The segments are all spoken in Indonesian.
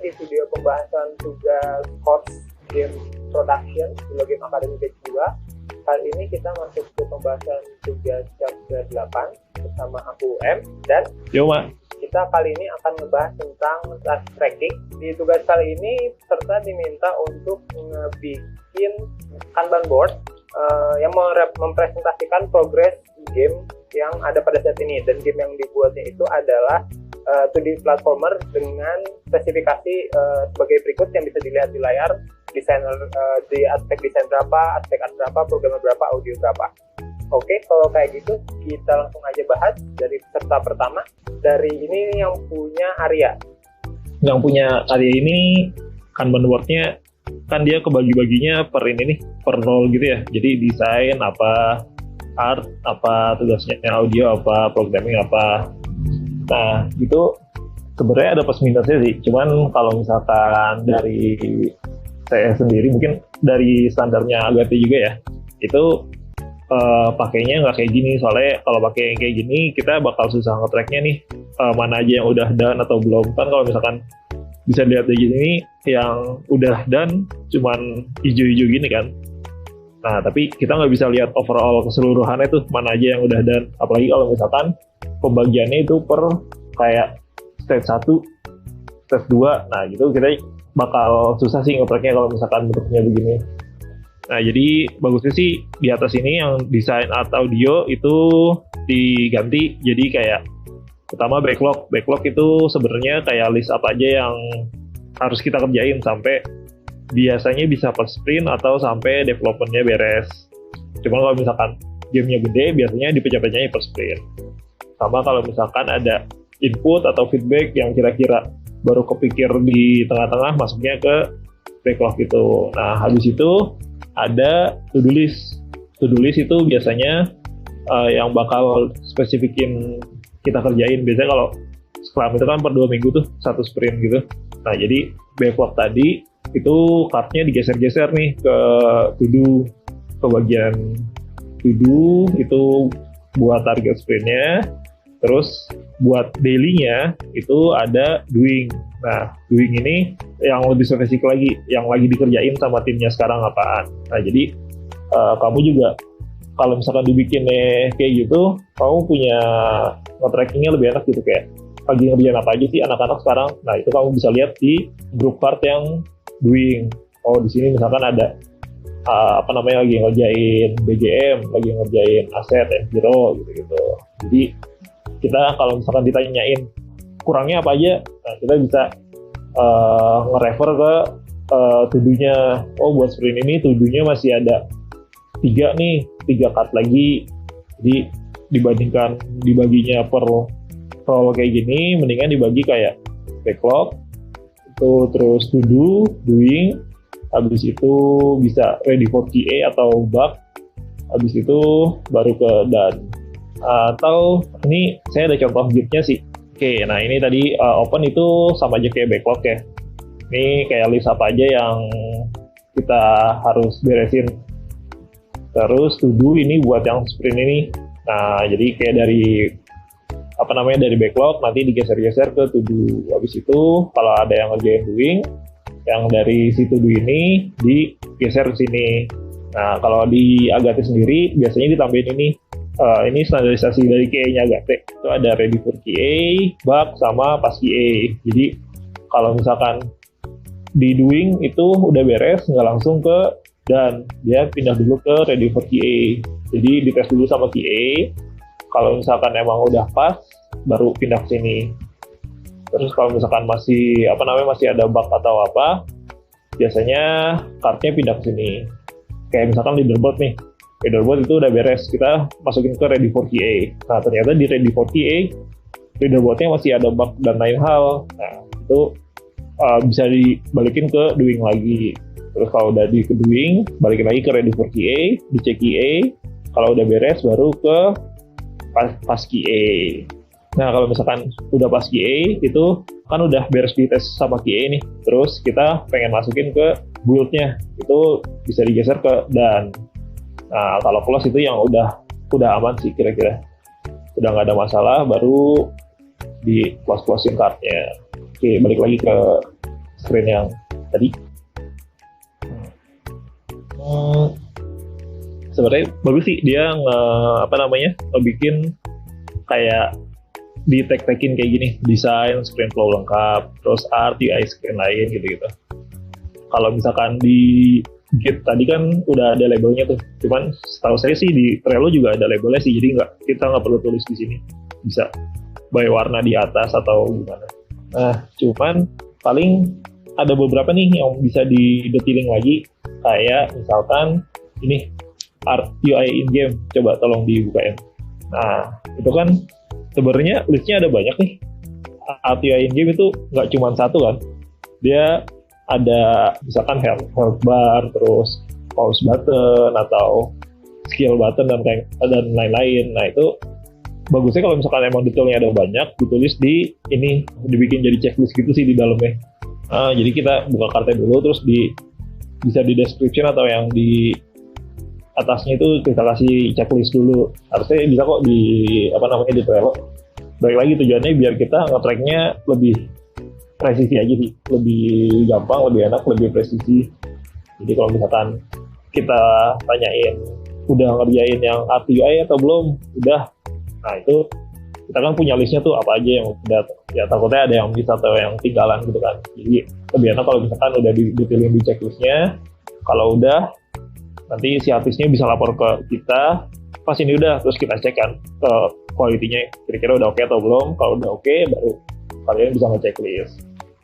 di video pembahasan tugas course game production di Game Academy Batch 2. Kali ini kita masuk ke pembahasan tugas chapter 8 bersama aku M dan kita kali ini akan membahas tentang task tracking. Di tugas kali ini peserta diminta untuk ngebikin Kanban board yang mempresentasikan progres game yang ada pada saat ini, dan game yang dibuatnya itu adalah 2D platformer dengan spesifikasi sebagai berikut yang bisa dilihat di layar. Desainer di aspek desain berapa, aspek art berapa, programmer berapa, audio berapa. Oke, kalau kayak gitu kita langsung aja bahas dari peserta pertama. Dari ini yang punya Arya. Yang punya Arya ini Kanban board-nya kan dia kebagi-baginya per ini nih, per role gitu ya. Jadi desain apa, art apa, tugasnya audio apa, programming apa. Nah, itu sebenarnya ada plus minusnya sih. Cuman kalau misalkan dari saya sendiri, mungkin dari standarnya Agate juga ya, itu pakainya nggak kayak gini. Soalnya kalau pakai yang kayak gini, kita bakal susah nge-tracknya nih, mana aja yang udah done atau belum. Kan kalau misalkan bisa lihat di gini, yang udah done cuman hijau-hijau gini kan. Nah, tapi kita nggak bisa lihat overall keseluruhannya tuh, mana aja yang udah done. Apalagi kalau misalkan pembagiannya itu per kayak stage 1, stage 2, nah gitu kita bakal susah sih nge-tracknya kalau misalkan bentuknya begini. Nah, jadi bagusnya sih di atas ini yang desain art audio itu diganti. Jadi kayak pertama backlog itu sebenarnya kayak list apa aja yang harus kita kerjain sampai biasanya bisa per sprint atau sampai developmentnya beres. Cuma kalau misalkan gamenya gede, biasanya dipecah-pecahnya per sprint. Sama kalau misalkan ada input atau feedback yang kira-kira baru kepikir di tengah-tengah, masuknya ke backlog gitu. Nah, habis itu ada to-do list. To-do list itu biasanya yang bakal spesifikin kita kerjain. Biasanya kalau Scrum itu kan per 2 minggu tuh satu sprint gitu. Nah, jadi backlog tadi itu card-nya digeser-geser nih ke to-do, ke bagian to-do itu buat target sprint-nya. Terus buat daily-nya itu ada doing. Nah, doing ini yang lebih spesifik lagi, yang lagi dikerjain sama timnya sekarang apaan. Nah, jadi kamu juga kalau misalkan dibikinnya kayak gitu, kamu punya nge-trackingnya lebih enak gitu, kayak lagi ngerjain apa aja sih anak-anak sekarang. Nah, itu kamu bisa lihat di group card yang doing. Oh, di sini misalkan ada lagi ngerjain BGM, lagi ngerjain aset, F0 gitu-gitu. Jadi kita kalau misalkan ditanyain kurangnya apa aja, nah kita bisa nge-refer ke to-do-nya. Oh, buat sprint ini to-do-nya masih ada 3 card lagi. Jadi dibaginya per role kayak gini, mendingan dibagi kayak backlog itu, terus to-do, doing, habis itu bisa ready for QA atau bug, habis itu baru ke done. Atau ini saya ada contoh gitnya sih. Oke, nah ini tadi open itu sama aja kayak backlog ya. Ini kayak list apa aja yang kita harus beresin. Terus to do ini buat yang sprint ini. Nah, jadi kayak dari dari backlog nanti digeser-geser ke to do. Habis itu kalau ada yang ngerjain doing, yang dari si to do ini digeser ke sini. Nah, kalau di Agate sendiri biasanya ditambahin ini standarisasi dari QA-nya Agate. Itu ada ready for QA, bug, sama pas QA. Jadi kalau misalkan di doing itu udah beres, nggak langsung ke done. Dia pindah dulu ke ready for QA. Jadi dites dulu sama QA. Kalau misalkan emang udah pas, baru pindah ke sini. Terus kalau misalkan masih ada bug atau apa, biasanya card-nya pindah ke sini. Kayak misalkan leaderboard nih. Leaderboard itu udah beres, kita masukin ke ready for QA. Nah, ternyata di ready for QA, leaderboardnya masih ada bug dan lain hal. Nah, itu bisa dibalikin ke doing lagi. Terus kalau udah di doing, balikin lagi ke ready for QA, dicek QA. Kalau udah beres, baru ke pas QA. Nah, kalau misalkan udah pas QA, itu kan udah beres di tes sama QA nih. Terus kita pengen masukin ke build-nya, itu bisa digeser ke done. Nah, kalau close itu yang udah aman sih kira-kira. Udah nggak ada masalah, baru di close-closing card-nya. Oke, balik lagi ke screen yang tadi. Sebenarnya bagus sih dia ngebikin kayak di tag-tagin kayak gini, desain, screen flow lengkap, terus art, UI screen lain gitu-gitu. Kalau misalkan di Git tadi kan udah ada labelnya tuh, cuman setahu saya sih di Trello juga ada labelnya sih, jadi kita nggak perlu tulis di sini, bisa by warna di atas atau gimana. Nah, cuman paling ada beberapa nih yang bisa didetailing lagi, kayak misalkan ini art UI in game, coba tolong dibukain. Nah, itu kan sebenarnya listnya ada banyak nih. Art UI in game itu nggak cuma satu kan, dia ada misalkan health bar, terus pause button atau skill button dan lain-lain. Nah, itu bagusnya kalau misalkan emang detailnya ada banyak, ditulis dibikin jadi checklist gitu sih di dalamnya. Jadi kita buka kartu dulu, terus bisa di description atau yang di atasnya itu kita kasih checklist dulu. Harusnya bisa kok di Trello. Baik lagi tujuannya biar kita nge-tracknya lebih presisi aja sih, lebih gampang, lebih enak, lebih presisi. Jadi kalau misalkan kita tanyain udah ngerjain yang art UI atau belum, udah. Nah, itu kita kan punya listnya tuh apa aja yang udah, ya takutnya ada yang bisa atau yang tinggalan gitu kan. Jadi lebih enak kalau misalkan udah detailin di checklistnya. Kalau udah, nanti si artisnya bisa lapor ke kita, pas ini udah, terus kita cek kan ke quality-nya, kira-kira udah oke atau belum. Kalau udah oke, baru kalian bisa nge-checklist.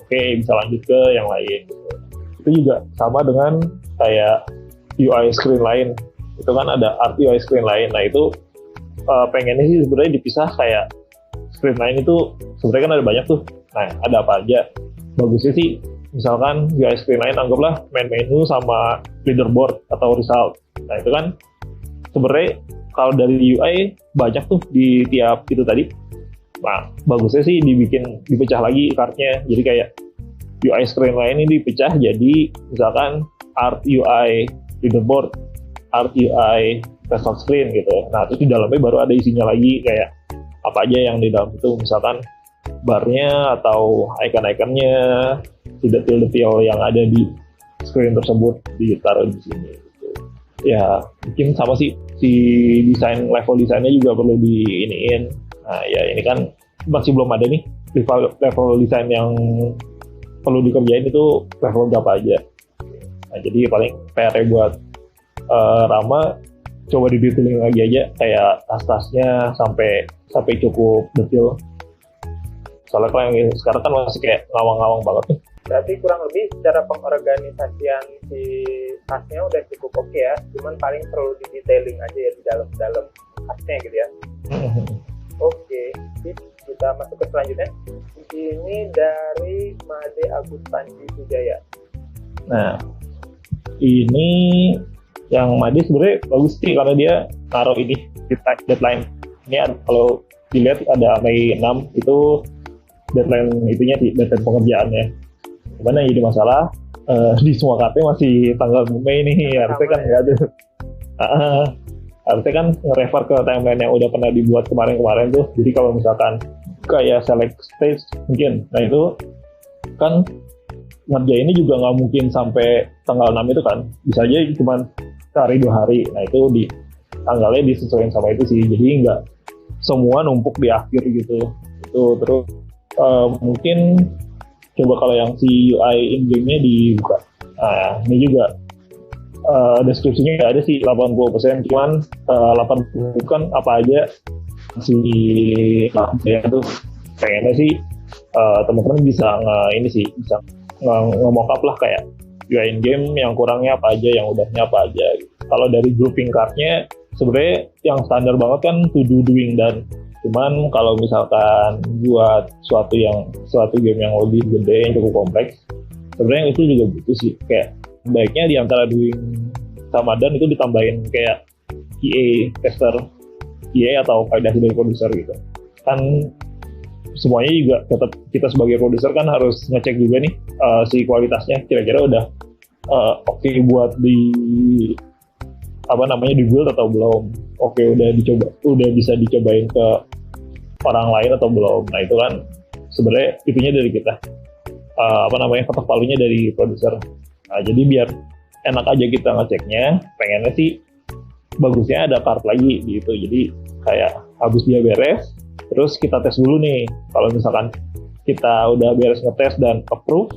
Oke, bisa lanjut ke yang lain gitu. Itu juga sama dengan kayak UI screen lain, itu kan ada art UI screen lain. Nah, itu pengennya sih sebenarnya dipisah, kayak screen lain itu sebenarnya kan ada banyak tuh. Nah, ada apa aja? Bagusnya sih misalkan UI screen lain anggaplah main menu sama leaderboard atau result. Nah, itu kan sebenarnya kalau dari UI banyak tuh di tiap itu tadi. Nah, bagusnya sih dipecah lagi kartnya. Jadi kayak UI screen lain ini dipecah jadi misalkan art UI leaderboard, art UI result screen gitu. Nah, terus di dalamnya baru ada isinya lagi, kayak apa aja yang di dalam itu, misalkan barnya atau icon-iconnya, detail-detail yang ada di screen tersebut ditaruh di sini gitu. Ya, mungkin sama sih si level desainnya juga perlu diiniin. Nah, ya ini kan masih belum ada nih level desain yang perlu dikerjain itu level berapa aja. Nah, jadi paling PR buat Rama coba didetailing lagi aja, kayak tas-tasnya sampai cukup detail. Soalnya kalau yang sekarang kan masih kayak ngawang-ngawang banget nih. Berarti kurang lebih secara pengorganisasian si tasnya udah cukup oke ya, cuman paling perlu didetailing aja ya di dalam tasnya gitu ya. Oke, kita masuk ke selanjutnya. Ini dari Made Agus Panji Sujaya. Nah, ini yang Made sebenarnya bagus sih karena dia taruh ini di deadline. Ini kalau dilihat ada Mei 6 itu deadline itunya sih, deadline pengerjaannya. Cuman yang jadi masalah di semua KT masih tanggal Mei nih, harusnya kan nggak ada. Harusnya kan nge-refer ke timeline yang udah pernah dibuat kemarin-kemarin tuh. Jadi kalau misalkan kayak select stage mungkin, nah itu kan ngerjainnya juga nggak mungkin sampai tanggal 6 itu kan, bisa aja cuma sehari 2 hari. Nah itu di tanggalnya disesuaikan sama itu sih, jadi nggak semua numpuk di akhir gitu. Itu terus mungkin coba kalau yang si UI in-game-nya dibuka. Nah ini juga deskripsinya nggak ada sih 80%, cuman 80% kan apa aja si ya tuh pengennya sih teman-teman bisa bisa nge-mockup lah kayak UI in game yang kurangnya apa aja, yang udahnya apa aja gitu. Kalau dari grouping card-nya sebenarnya yang standar banget kan to do, doing, done. Cuman kalau misalkan buat suatu game yang lebih gede, yang cukup kompleks, sebenarnya itu juga butuh sih, kayak baiknya di antara doing sama done itu ditambahin kayak QA tester, QA atau validasi dari produser gitu. Kan semuanya juga tetap kita sebagai produser kan harus ngecek juga nih si kualitasnya kira-kira udah oke buat di build atau belum, oke udah bisa dicobain ke orang lain atau belum. Nah itu kan sebenarnya itunya dari kita. ketok palunya dari produser. Nah, jadi biar enak aja kita ngeceknya, pengennya sih bagusnya ada card lagi gitu. Jadi kayak habis dia beres, terus kita tes dulu nih. Kalau misalkan kita udah beres ngetes dan approve,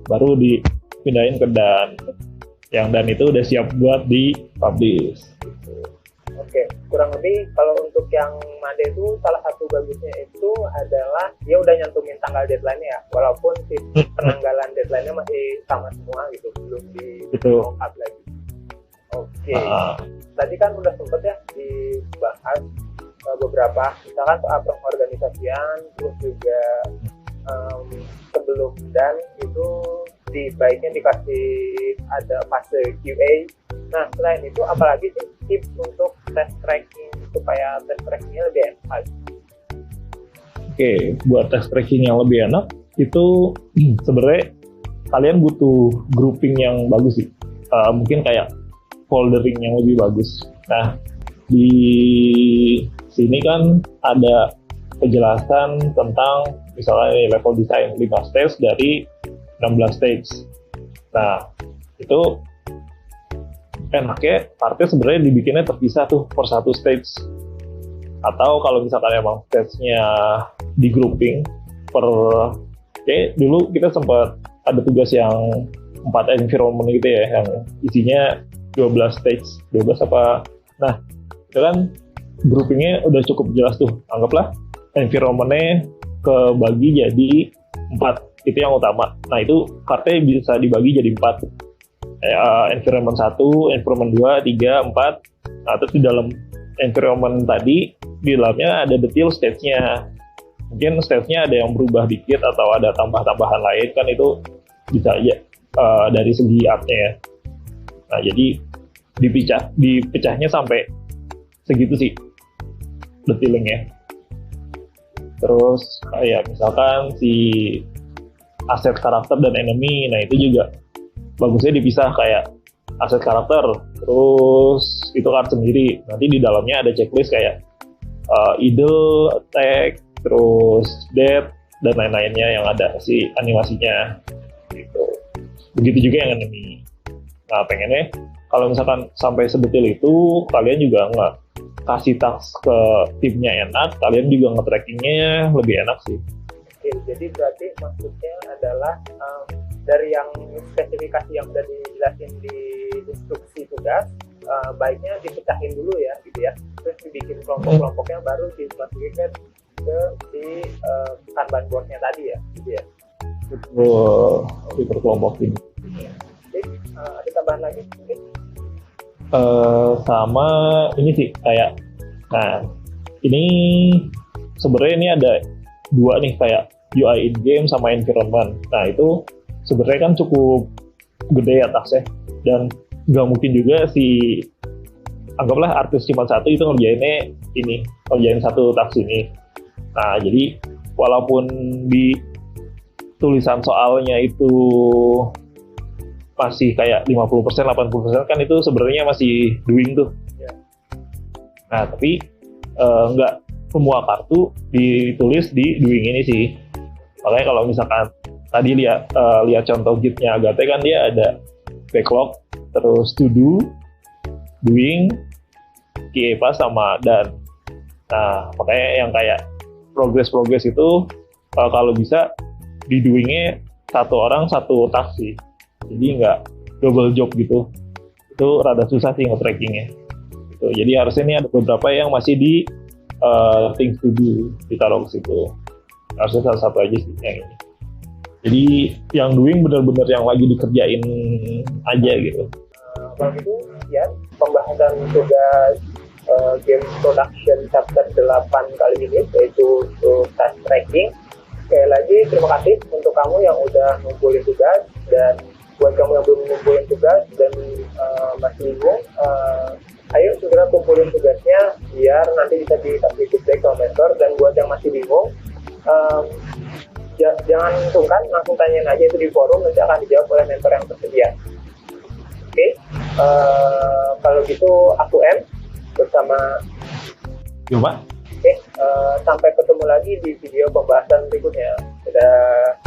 baru dipindahin ke Dan. Yang Dan itu udah siap buat di-publish. Oke, kurang lebih kalau untuk yang Made itu salah satu bagusnya itu adalah dia udah nyantumin tanggal deadline-nya ya, walaupun si penanggalan deadline-nya masih sama semua gitu, belum di-up lagi. Oke, tadi kan udah sempet ya dibahas beberapa, misalkan soal pengorganisasian, terus juga sebelum Dan itu baiknya dikasih ada fase QA. Nah, selain itu apalagi sih tips untuk test tracking supaya test trackingnya lebih enak? Oke, buat test tracking yang lebih enak itu sebenarnya kalian butuh grouping yang bagus sih. Mungkin kayak foldering yang lebih bagus. Nah, di sini kan ada penjelasan tentang misalnya level design 5 stage dari 16 stage. Nah, itu enaknya partnya sebenarnya dibikinnya terpisah tuh per satu stage. Atau kalau misalkan emang stage-nya di grouping per dulu kita sempat ada tugas yang 4 environment gitu ya, yang isinya 12 stage, 12 apa. Nah, itu kan groupingnya udah cukup jelas tuh. Anggaplah environment-nya kebagi jadi 4. Itu yang utama. Nah, itu kartnya bisa dibagi jadi 4. Environment 1, environment 2, 3, 4. Nah, terus di dalam environment tadi, di dalamnya ada detail stage-nya. Mungkin stage-nya ada yang berubah dikit atau ada tambah-tambahan lain, kan itu bisa aja dari segi art-nya ya. Nah, jadi dipecahnya sampai segitu sih detailingnya. Terus kayak misalkan si aset karakter dan enemy, nah itu juga bagusnya dipisah kayak aset karakter, terus itu card sendiri. Nanti di dalamnya ada checklist kayak idle, attack, terus death, dan lain-lainnya yang ada si animasinya gitu. Begitu juga yang enemy. Nah, pengennya kalau misalkan sampai sedetail itu, kalian juga nggak kasih task ke timnya enak, kalian juga nge-trackingnya lebih enak sih. Oke, jadi berarti maksudnya adalah dari yang spesifikasi yang sudah dijelasin di instruksi tugas, baiknya dipecahin dulu ya, gitu ya. Terus dibikin kelompok-kelompoknya, baru dimasukin ke si Kanban board-nya tadi ya, gitu ya. Betul, diperkelompokin. Jadi ada tambahan lagi mungkin? Sama ini sih kayak, nah ini sebenarnya ini ada dua nih kayak UI in game sama environment. Nah itu sebenarnya kan cukup gede ya tasknya, dan nggak mungkin juga si anggaplah artis cuma satu itu ngerjain satu task ini. Nah jadi walaupun di tulisan soalnya itu masih kayak 50%, 80% kan itu sebenarnya masih doing tuh. Yeah. Nah, tapi nggak semua kartu ditulis di doing ini sih. Makanya kalau misalkan tadi lihat contoh gitnya Agate kan dia ada backlog, terus to do, doing, QA sama dan. Nah, makanya yang kayak progress itu kalau bisa di doingnya satu orang satu task sih. Jadi nggak double job gitu. Itu rada susah sih nge-trackingnya. Gitu. Jadi harusnya ini ada beberapa yang masih di things to do ditaruh ke situ. Harusnya salah satu aja sih yang ini. Jadi yang doing benar-benar yang lagi dikerjain aja gitu. Kalau gitu ya pembahasan tugas game production chapter 8 kali ini, yaitu untuk task tracking. Sekali lagi terima kasih untuk kamu yang udah ngumpulin tugas, dan buat kamu yang belum ngumpulin tugas dan masih bingung, ayo segera kumpulin tugasnya biar nanti bisa dikasih feedback sama mentor. Dan buat yang masih bingung, jangan sungkan, langsung tanyain aja itu di forum, nanti akan dijawab oleh mentor yang tersedia. Oke, kalau gitu aku M bersama Cuma sampai ketemu lagi di video pembahasan berikutnya. Dadah.